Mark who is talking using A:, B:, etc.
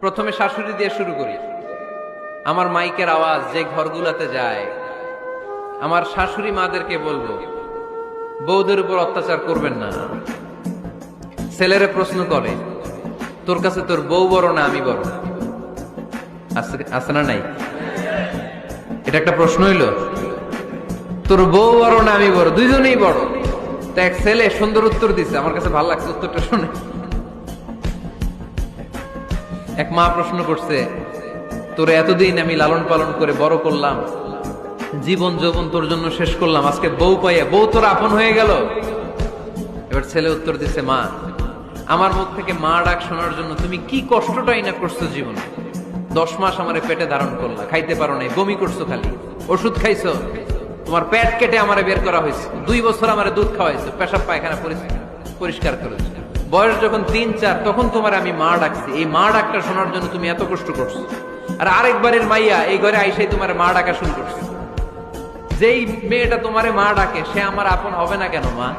A: প্রথমে শাশুড়ি দিয়ে শুরু করি। আমার মাইকের আওয়াজ যে ঘরগুলাতে যায়, আমার শাশুড়ি মাদেরকে বলবো, বউদের উপর অত্যাচার করবেন না। ছেলেরে প্রশ্ন করে, তোর কাছে তোর বউ বড় না আমি বড়? আছে না নাই? এটা একটা প্রশ্ন হইল। তোর বউ বড় না আমি বড়? দুইজনেই বড়। তো এক ছেলে সুন্দর উত্তর দিছে, আমার কাছে ভালো লাগছে উত্তরটা শুনে। এক মা প্রশ্ন করছে, তোর এতদিন আমি লালন পালন করে বড় করলাম, জীবন যৌবন তোর জন্য শেষ করলাম, আজকে বউ পাইয়া বউ তোর আপন হয়ে গেল? এবার ছেলে উত্তর দিছে, মা আমার মুখ থেকে মা ডাক শোনার জন্য তুমি কি কষ্টটাই না করছো জীবনে। 10 মাস আমারে পেটে ধারণ করলা, খাইতে পারো নাই, বমি করছো, খালি ওষুধ খাইছো, তোমার পেট কেটে আমারে বের করা হয়েছে, 2 বছর আমারে দুধ খাওয়াইছো, পেশাব পায়খানা পরিষ্কার করেছো, বয়স যখন 3-4 তখন তোমার আমি মা ডাকছি। এই মা ডাকটা শোনার জন্য তুমি এত কষ্ট করছো, আর আরেকবারের মাইয়া এই ঘরে আইসাই তোমার মা ডাকা শুরু করছে। যেই মেয়েটা তোমারে মা ডাকে সে আমার আপন হবে না কেন মা?